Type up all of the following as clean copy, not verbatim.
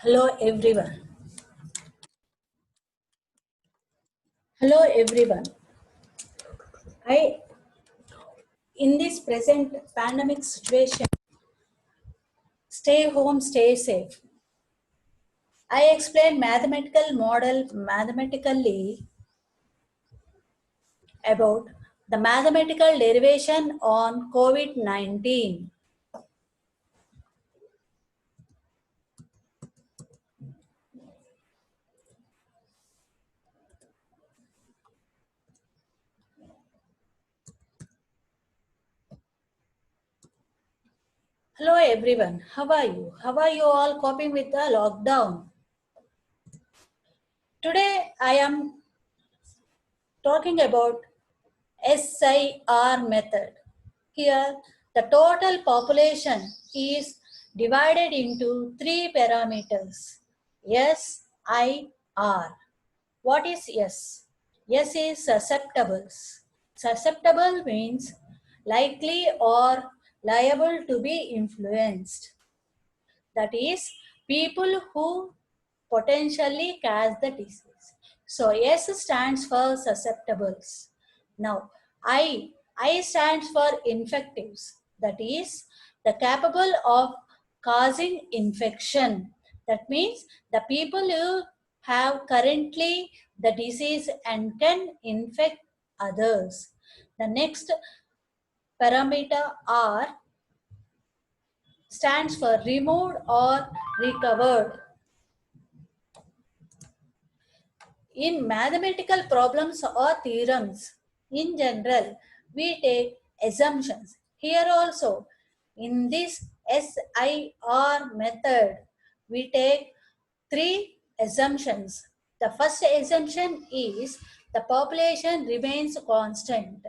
Hello everyone. Hello everyone. I in this present pandemic situation, stay home, stay safe. I explain mathematical model mathematically about the mathematical derivation on COVID-19. Hello everyone. How are you? How are you all coping with the lockdown? Today I am talking about SIR method. Here, the total population is divided into three parameters. S, I, R. What is S? S is susceptibles. Susceptible means likely or liable to be influenced. That is, people who potentially catch the disease. So S stands for susceptibles. Now I stands for infectives. That is the capable of causing infection. That means the people who have currently the disease and can infect others. The next parameter R stands for removed or recovered. In mathematical problems or theorems, in general, we take assumptions. Here also, in this SIR method, we take three assumptions. The first assumption is the population remains constant.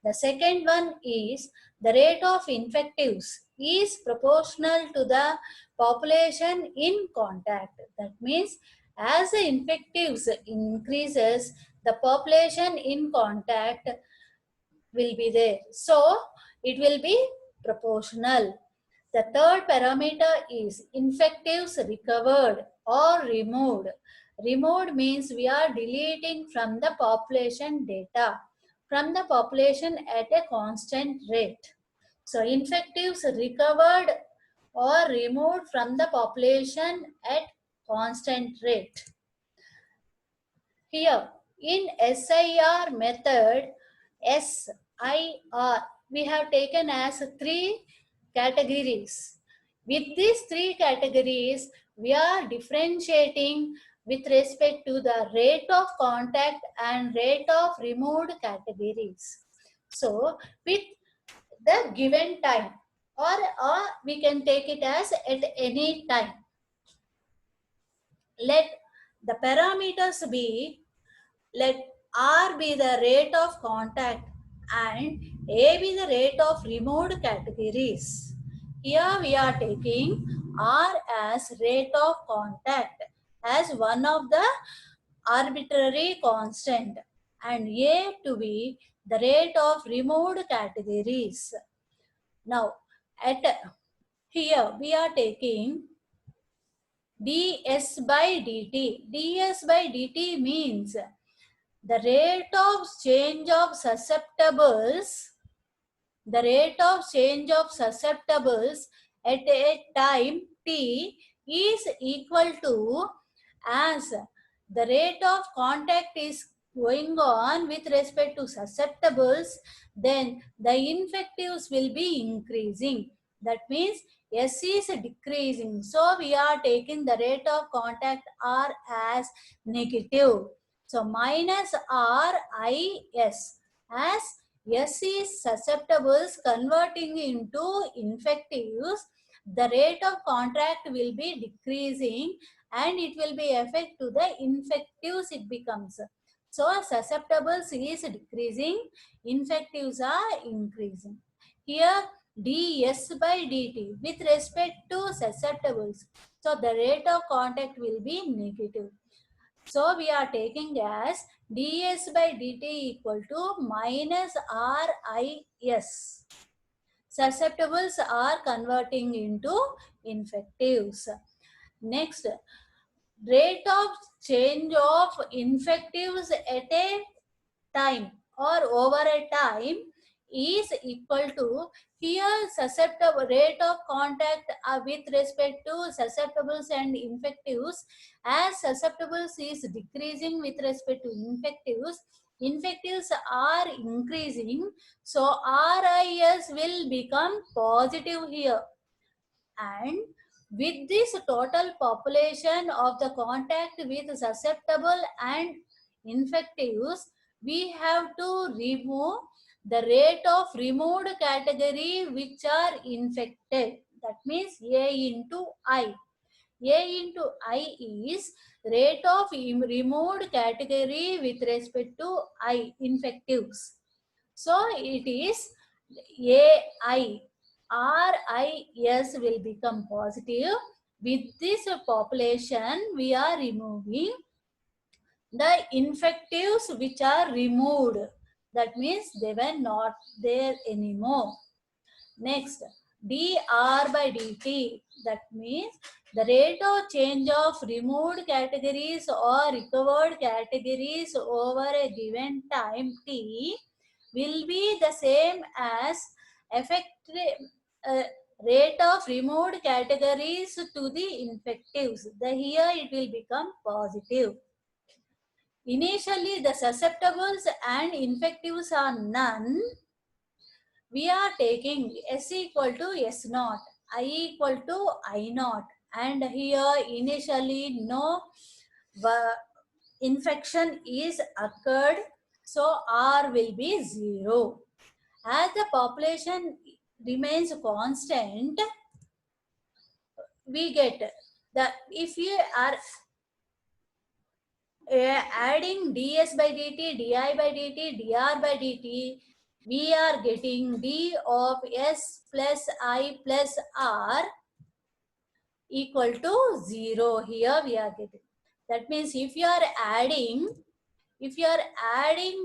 The second one is the rate of infectives is proportional to the population in contact. That means as the infectives increases, the population in contact will be there. So it will be proportional. The third parameter is infectives recovered or removed. Removed means we are deleting from the population data, from the population at a constant rate. So infectives recovered or removed from the population at constant rate. Here in SIR method, SIR we have taken as three categories. With these three categories, we are differentiating with respect to the rate of contact and rate of removed categories. So with the given time, or we can take it as at any time. Let the parameters be, let R be the rate of contact and A be the rate of removed categories. Here we are taking R as rate of contact as one of the arbitrary constant and A to be the rate of removed categories. Now at here we are taking ds by dt. ds by dt means the rate of change of susceptibles, the rate of change of susceptibles at a time t is equal to, as the rate of contact is going on with respect to susceptibles, then the infectives will be increasing. That means S is decreasing. So we are taking the rate of contact R as negative. So minus RIS, as S is susceptibles converting into infectives, the rate of contact will be decreasing and it will be effect to the infectives it becomes. So susceptibles is decreasing, infectives are increasing. Here ds by dt with respect to susceptibles, so the rate of contact will be negative. So we are taking as ds by dt equal to minus RIS. Susceptibles are converting into infectives. Next, rate of change of infectives at a time or over a time is equal to, here susceptible rate of contact with respect to susceptibles and infectives. As susceptibles is decreasing with respect to infectives are increasing, so RIS will become positive here. And with this total population of the contact with susceptible and infectives, we have to remove the rate of removed category which are infected. That means A into I. A into I is rate of removed category with respect to I, infectives. So it is AI. RIS will become positive. With this population, we are removing the infectives which are removed. That means they were not there anymore. Next, dr by dt. That means the rate of change of removed categories or recovered categories over a given time t will be the same as effective rate of removed categories to the infectives. Here it will become positive. Initially, the susceptibles and infectives are none. We are taking S equal to S naught, I equal to I naught, and here initially no infection is occurred, so R will be 0. As the population remains constant, we get that if you are adding ds by dt, di by dt, dr by dt, we are getting d of s plus I plus r equal to 0. Here we are getting. That means if you are adding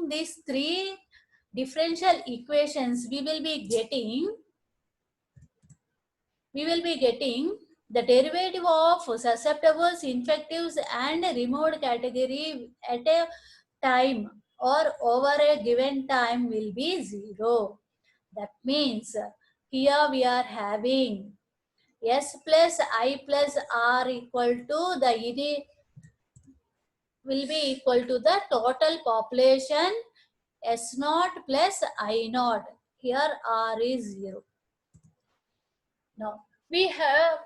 these three differential equations, we will be getting the derivative of susceptibles, infectives and removed category at a time or over a given time will be 0. That means here we are having S plus I plus R equal to the will be equal to the total population S naught plus I naught. Here R is 0. Now we have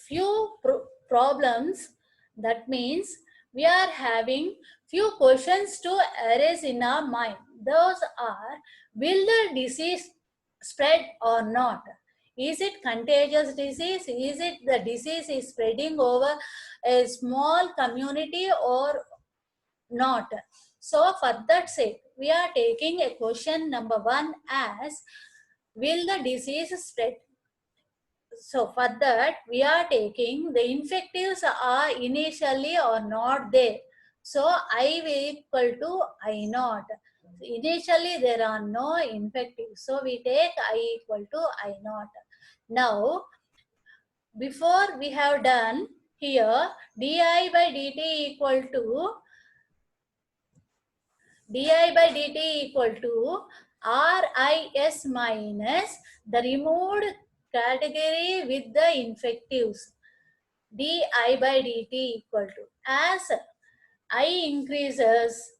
few problems. That means we are having few questions to arise in our mind. Those are, will the disease spread or not? Is it contagious disease? Is it the disease is spreading over a small community or not? So for that sake, we are taking a question number 1 as, will the disease spread? So for that, we are taking the infectives are initially or not there. So I will equal to I naught. Initially there are no infectives. So we take I equal to I naught. Now, before we have done here, di by dt equal to RIS minus the removed category with the infectives, di by dt equal to, as I increases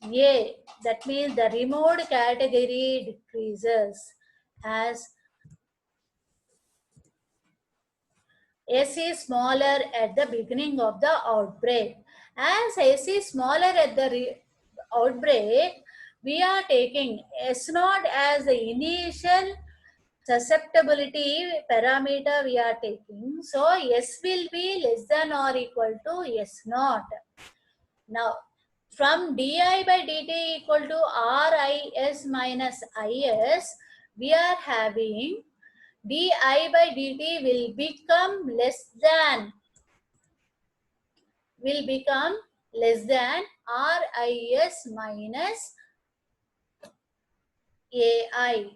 A, that means the removed category decreases, as S is smaller at the beginning of the outbreak. As S is smaller at the outbreak, we are taking S naught as the initial susceptibility parameter we are taking. So S will be less than or equal to S naught. Now, from di by dt equal to RIS minus IS, we are having di by dt will become less than RIS minus AI.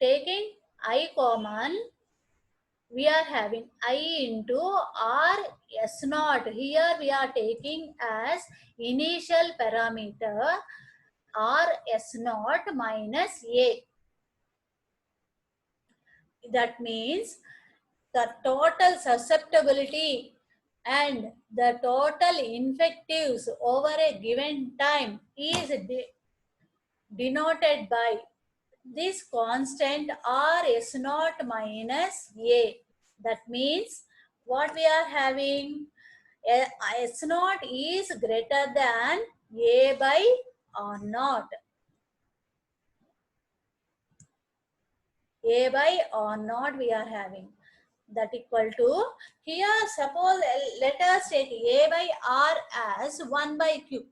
Taking I common, we are having I into r s naught. Here we are taking as initial parameter r s naught minus a. That means the total susceptibility and the total infectives over a given time is denoted by this constant r s naught minus a. That means what we are having, s naught is greater than a by r naught. A by r naught we are having. That equal to, here suppose let us take a by r as 1 by q.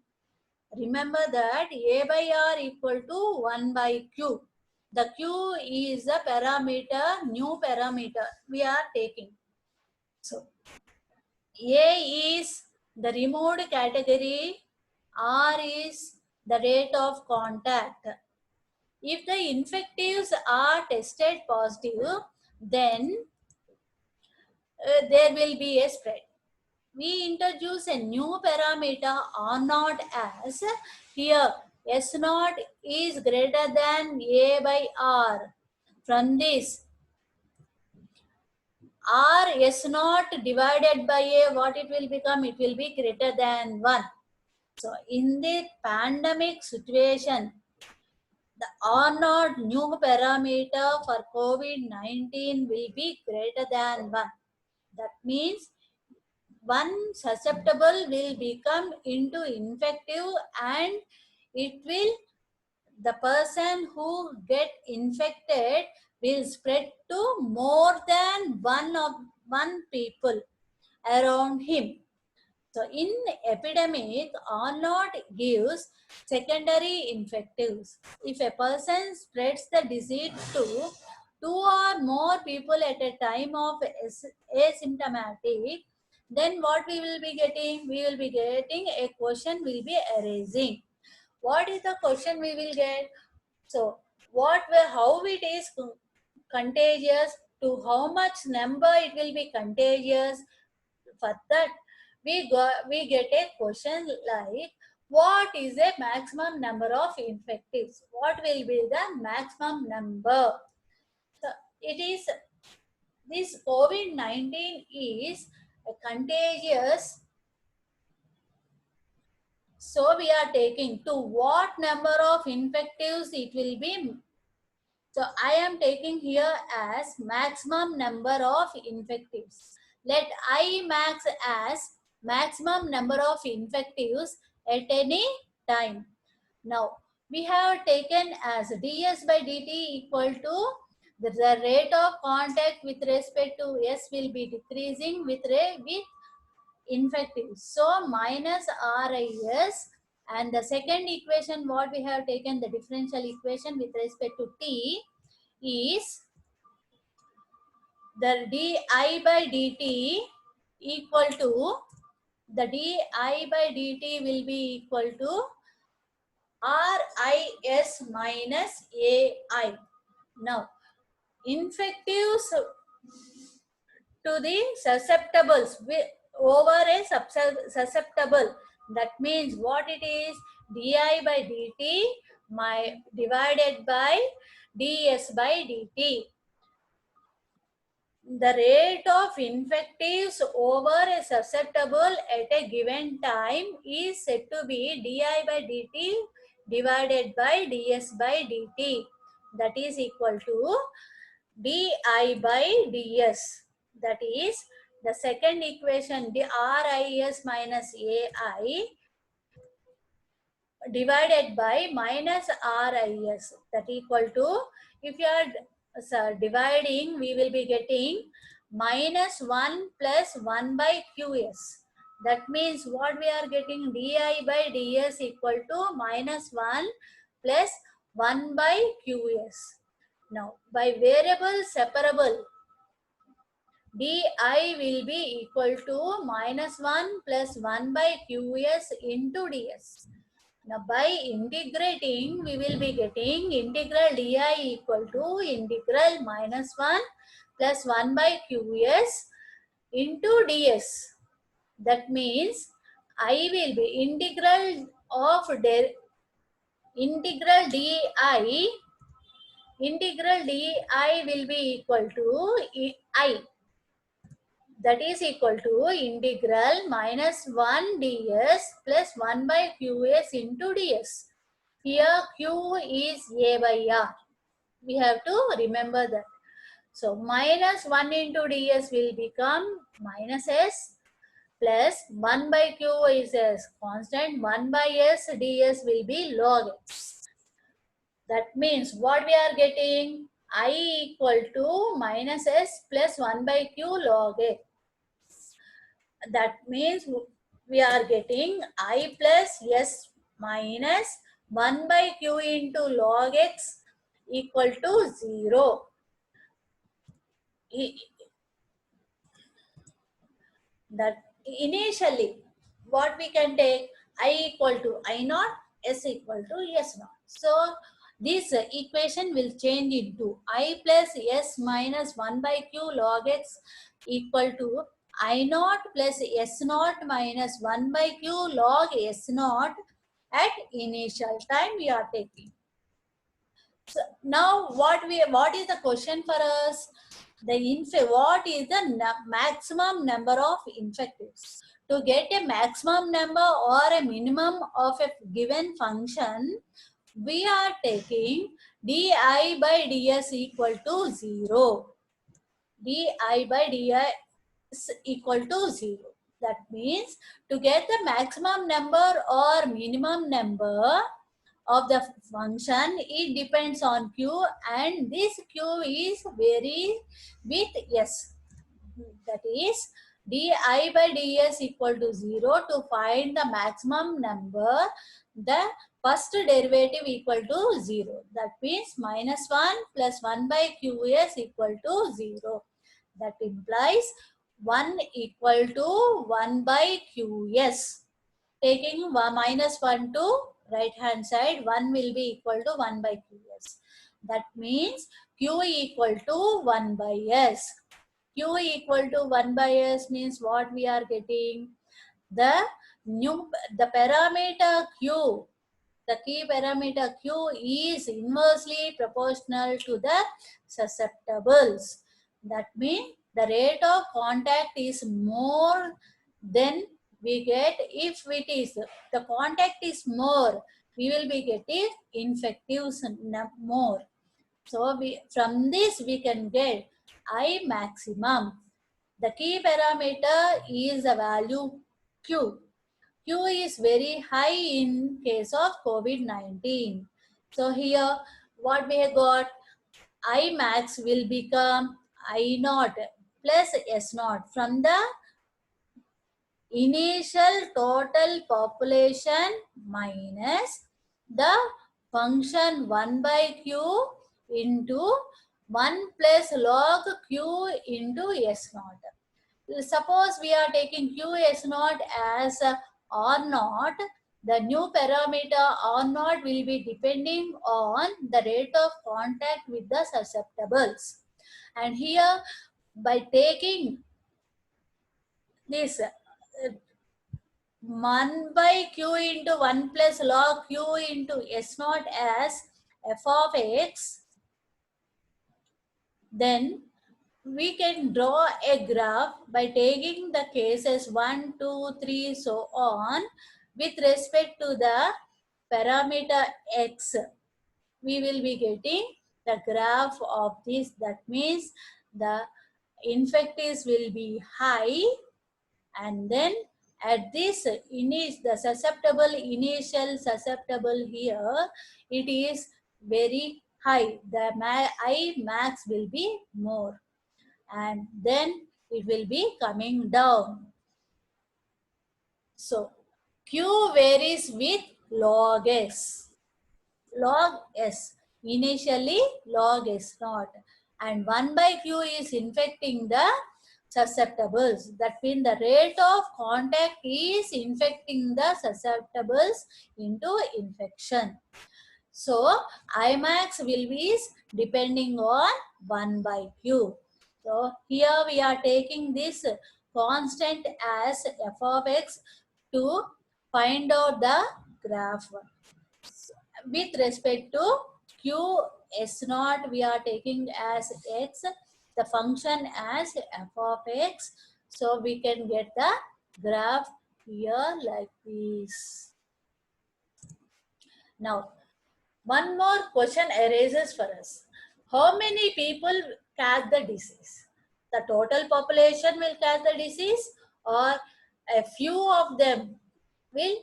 Remember that a by r equal to 1 by q. The q is the parameter, new parameter we are taking. So a is the removed category, r is the rate of contact. If the infectives are tested positive, then there will be a spread. We introduce a new parameter r naught as, here s naught is greater than a by r. From this, r s naught divided by a, what it will become? It will be greater than 1. So in the pandemic situation, the r naught new parameter for COVID-19 will be greater than 1. That means one susceptible will become into infective, and it will, the person who get infected will spread to more than one people around him. So in epidemic, R naught gives secondary infectives. If a person spreads the disease to two or more people at a time of asymptomatic, then what we will be getting? We will be getting a question will be arising. What is the question we will get? So how it is contagious, to how much number it will be contagious. For that, we get a question like, what is a maximum number of infectives? What will be the maximum number? So it is, this COVID-19 is a contagious. So we are taking to what number of infectives it will be. So I am taking here as maximum number of infectives. Let I max as maximum number of infectives at any time. Now we have taken as ds by dt equal to the rate of contact with respect to s will be decreasing with infectives. So minus RIS, and the second equation what we have taken, the differential equation with respect to t, is the di by dt equal to, the di by dt will be equal to RIS minus AI. Now, infectives to the susceptibles over a susceptible. That means what it is? Di by dt divided by ds by dt. The rate of infectives over a susceptible at a given time is said to be di by dt divided by ds by dt. That is equal to di by ds. That is the second equation, the RIS minus AI divided by minus RIS. That equal to, if you are dividing, we will be getting minus 1 plus 1 by QS. That means what we are getting, di by ds equal to minus 1 plus 1 by QS. Now, by variable separable, di will be equal to minus 1 plus 1 by QS into ds. Now by integrating, we will be getting integral di equal to integral minus 1 plus 1 by qs into ds. That means I will be integral di will be equal to I, that is equal to integral minus 1 ds plus 1 by qs into ds. Here q is a by r. We have to remember that. So minus 1 into ds will become minus s plus 1 by q is as constant, 1 by s ds will be log x. That means what we are getting? I equal to minus s plus 1 by q log x. That means we are getting I plus s minus 1 by q into log x equal to 0. That initially what we can take, I equal to I naught, s equal to s naught. So this equation will change into I plus s minus 1 by q log x equal to I naught plus s naught minus 1 by q log s naught at initial time we are taking. So now what is the question for us? What is the maximum number of infectives? To get a maximum number or a minimum of a given function, we are taking di by ds equal to 0. Di by ds equal to 0. That means to get the maximum number or minimum number of the function, it depends on q, and this q is varies with s. That is di by ds equal to 0. To find the maximum number, the first derivative equal to 0. That means minus 1 plus 1 by qs equal to 0. That implies 1 equal to 1 by qs. Taking minus 1 to right hand side, 1 will be equal to 1 by qs. That means q equal to 1 by s. Q equal to 1 by s means what we are getting? The parameter q, the key parameter q is inversely proportional to the susceptibles. That means the rate of contact is more than we get. If it is the contact is more, we will be getting infectives more. So from this we can get I maximum. The key parameter is the value q. Q is very high in case of COVID-19. So here what we have got, I max will become I naught plus S naught from the initial total population minus the function 1 by q into 1 plus log q into S naught. Suppose we are taking qs naught as r naught, the new parameter r naught will be depending on the rate of contact with the susceptibles. And here by taking this 1 by q into 1 plus log q into s naught as f of x, then we can draw a graph by taking the cases 1, 2, 3, so on with respect to the parameter x. We will be getting the graph of this. That means the infectives will be high, and then at this the susceptible initial susceptible here, it is very high. The I max will be more, and then it will be coming down. So q varies with log s. Log s. Initially log s naught. And 1 by q is infecting the susceptibles. That means the rate of contact is infecting the susceptibles into infection. So Imax will be depending on 1 by q. So here we are taking this constant as f of x to find out the graph. With respect to q s naught, we are taking as x, the function as f of x. So we can get the graph here like this. Now, one more question arises for us. How many people catch the disease? The total population will catch the disease, or a few of them will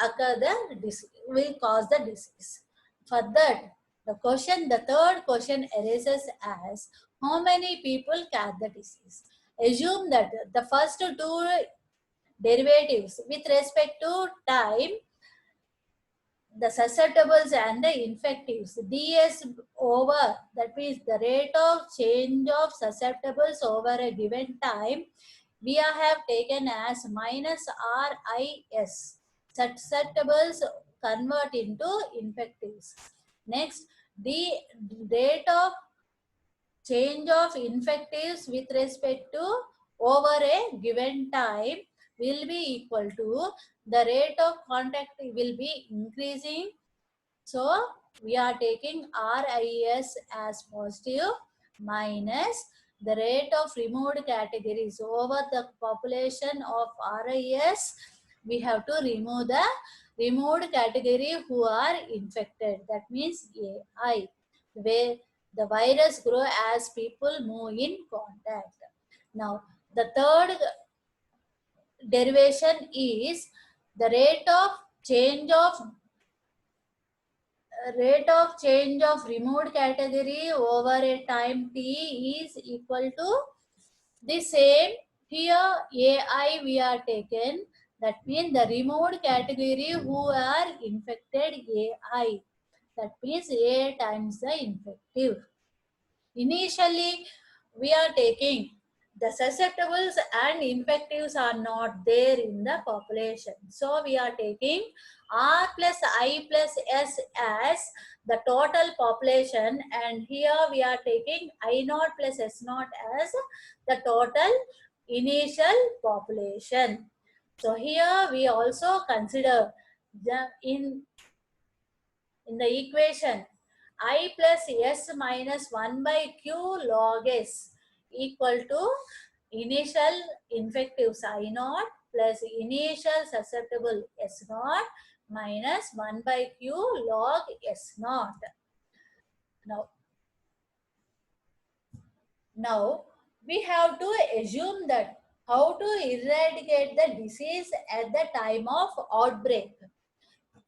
occur the disease, will cause the disease. For that, the third question arises as how many people catch the disease. Assume that the first two derivatives with respect to time, the susceptibles and the infectives, ds over, that means the rate of change of susceptibles over a given time, we have taken as minus RIS. Susceptibles convert into infectives. Next, the rate of change of infectives with respect to over a given time will be equal to the rate of contact will be increasing. So we are taking RIS as positive minus the rate of removed categories over the population of RIS. We have to remove the removed category who are infected. That means AI, where the virus grow as people move in contact. Now, the third derivation is the rate of change of removed category over a time t is equal to the same. Here AI we are taken, that means the removed category who are infected AI, that means A times the infective. Initially, we are taking the susceptibles and infectives are not there in the population. So we are taking R plus I plus S as the total population, and here we are taking I naught plus S naught as the total initial population. So here we also consider the in the equation I plus S minus 1 by Q log S equal to initial infectives I naught plus initial susceptible S naught minus 1 by Q log S naught. Now we have to assume that how to eradicate the disease at the time of outbreak.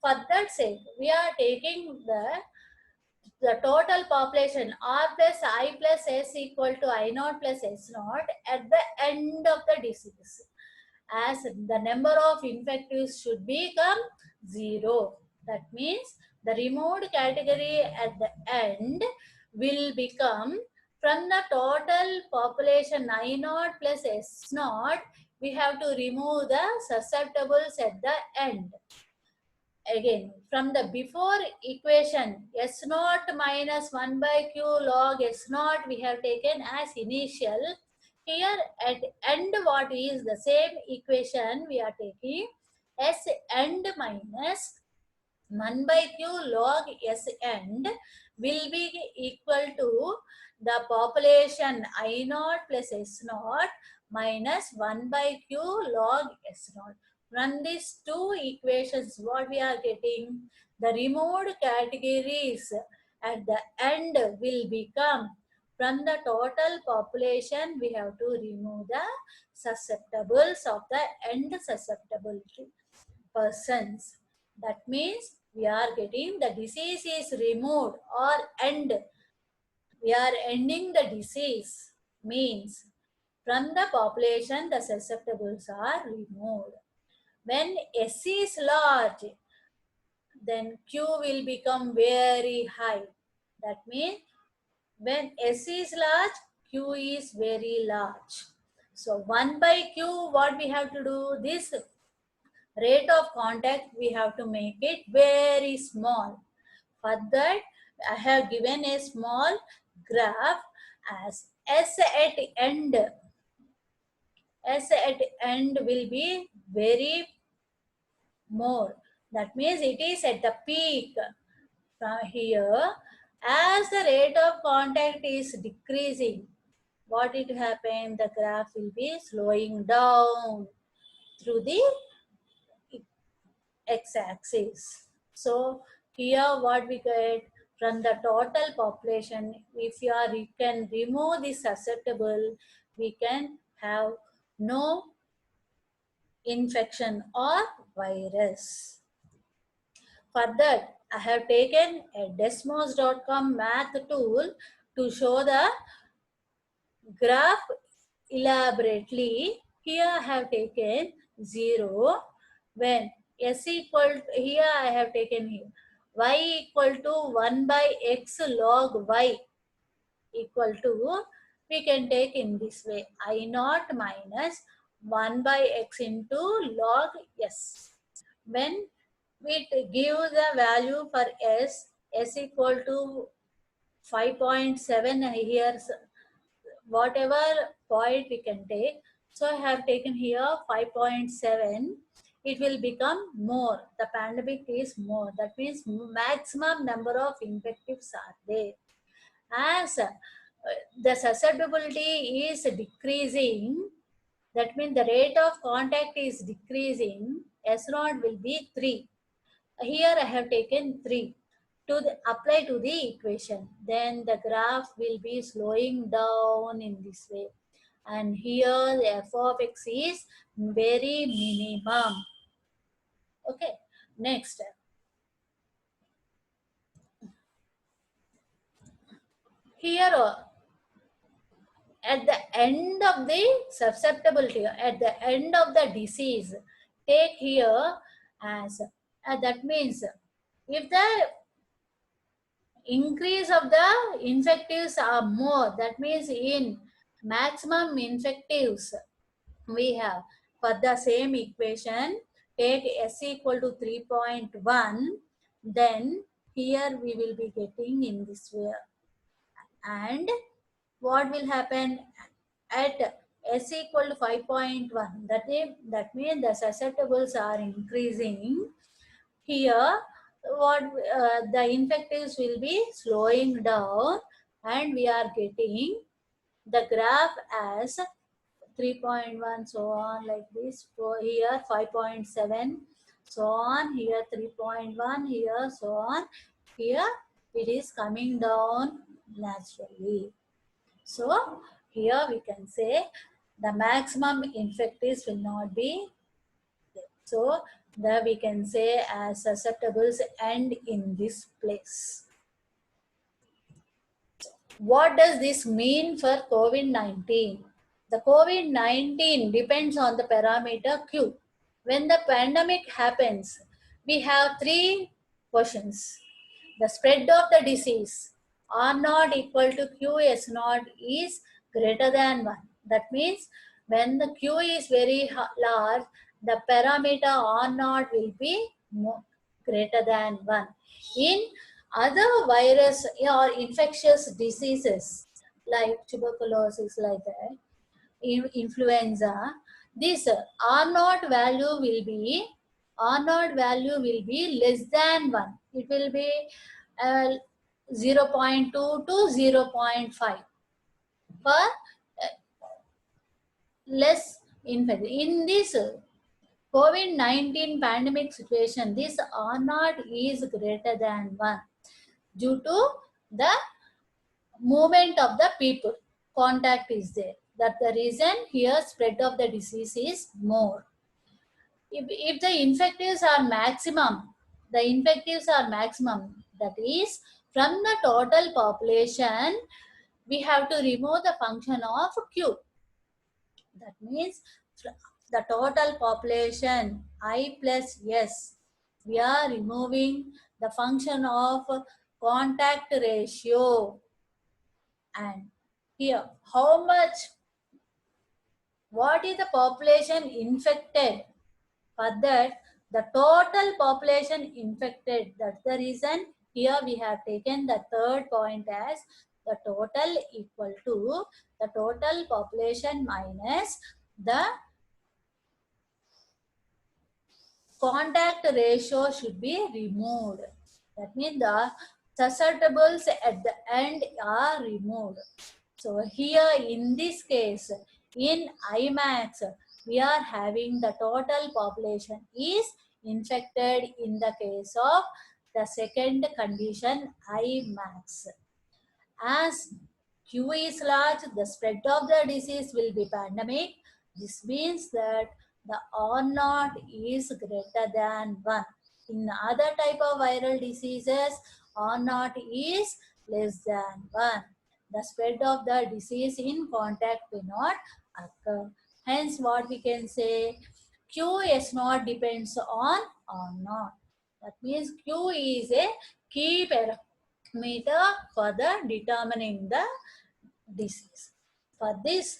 For that sake, we are taking the total population R plus I plus S equal to I naught plus S naught at the end of the disease, as the number of infectives should become 0. That means the removed category at the end will become, from the total population I naught plus S naught, we have to remove the susceptibles at the end. Again, from the before equation, S naught minus 1 by Q log S naught we have taken as initial. Here at end, what is the same equation we are taking S end minus 1 by Q log S end will be equal to the population I naught plus S naught minus 1 by Q log S naught. From these two equations, what we are getting, the removed categories at the end will become, from the total population, we have to remove the susceptibles of the end susceptibility persons. That means we are getting the disease is removed or end. We are ending the disease means from the population the susceptibles are removed. When S is large, then Q will become very high. That means when S is large, Q is very large. So 1 by Q, what we have to do? This rate of contact, we have to make it very small. For that, I have given a small graph as S at end will be very more. That means it is at the peak. From here, as the rate of contact is decreasing, what it happen? The graph will be slowing down through the x-axis. So here what we get from the total population, if you can remove the susceptible, we can have no infection or virus. For that, I have taken a desmos.com math tool to show the graph elaborately. Here I have taken 0 when s equal to, here I have taken here y equal to 1 by x log y equal to, we can take in this way, I naught minus 1 by x into log s. When we give the value for s equal to 5.7 here, whatever point we can take. So I have taken here 5.7. It will become more. The pandemic is more. That means maximum number of infectives are there. As the susceptibility is decreasing, that means the rate of contact is decreasing, S0 will be 3. Here I have taken 3 to apply to the equation. Then the graph will be slowing down in this way. And here the f of x is very minimum. Okay, next. Here at the end of the susceptibility, at the end of the disease, take here as that means if the increase of the infectives are more, that means in maximum infectives we have, for the same equation, take s equal to 3.1, then here we will be getting in this way. And what will happen at s equal to 5.1, that means the susceptibles are increasing. Here what the infectives will be slowing down, and we are getting the graph as 3.1, so on, like this. For here 5.7, so on, here 3.1, here so on. Here it is coming down naturally. So here we can say the maximum infectives will not be there. So there we can say as susceptibles end in this place. What does this mean for COVID-19? The COVID-19 depends on the parameter Q. When the pandemic happens, we have three questions. The spread of the disease, R naught equal to Q S naught is greater than 1. That means when the Q is very large, the parameter R naught will be greater than 1. In other virus or infectious diseases like tuberculosis, like that, influenza, this R naught value will be less than 1. It will be uh, 0.2 to 0.5 for less infection. In this COVID-19 pandemic situation, this R naught is greater than 1 due to the movement of the people. Contact is there. That's the reason here spread of the disease is more. If the infectives are maximum, that is from the total population, we have to remove the function of Q. That means the total population I plus S, we are removing the function of contact ratio. And here, what is the population infected? For that, the total population infected. That's the reason here we have taken the third point as the total equal to the total population minus the contact ratio should be removed. That means the susceptibles at the end are removed. So here in this case, in IMAX, we are having the total population is infected in the case of the second condition IMAX. As Q is large, the spread of the disease will be pandemic. This means that the R naught is greater than 1. In other type of viral diseases, R naught is less than 1. The spread of the disease in contact will not occur. Hence, what we can say, QS naught depends on R naught. That means Q is a key parameter for the determining the disease. For this,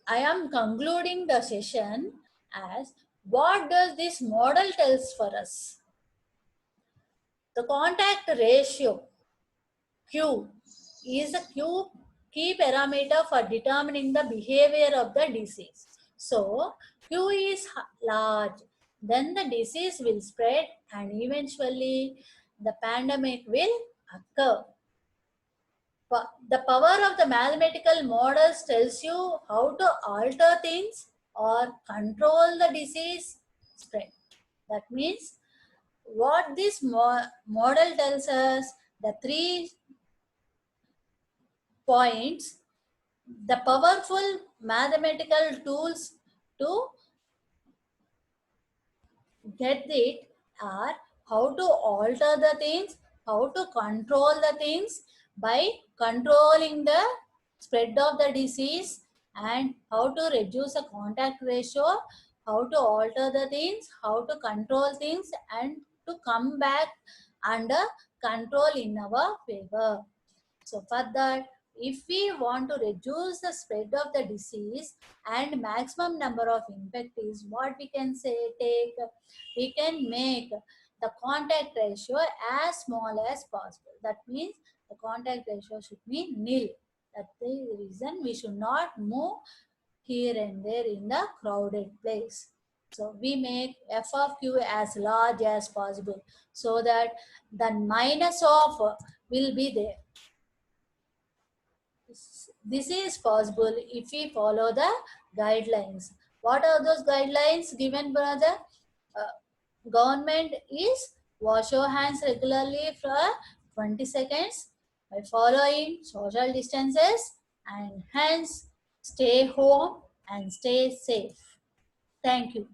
I am concluding the session as what does this model tells for us? The contact ratio Q is a key parameter for determining the behavior of the disease. So Q is large, then the disease will spread and eventually the pandemic will occur. The power of the mathematical models tells you how to alter things or control the disease spread. That means what this model tells us, the 3 points, the powerful mathematical tools to get it are how to alter the things, how to control the things by controlling the spread of the disease, and how to reduce the contact ratio, how to alter the things, how to control things, and to come back under control in our favor. So for that, if we want to reduce the spread of the disease and maximum number of infectees, what we can say, we can make the contact ratio as small as possible. That means the contact ratio should be nil. That's the reason we should not move here and there in the crowded place. So we make f of q as large as possible so that the minus of will be there. This is possible if we follow the guidelines. What are those guidelines given by the government is wash your hands regularly for 20 seconds by following social distances, and hence stay home and stay safe. Thank you.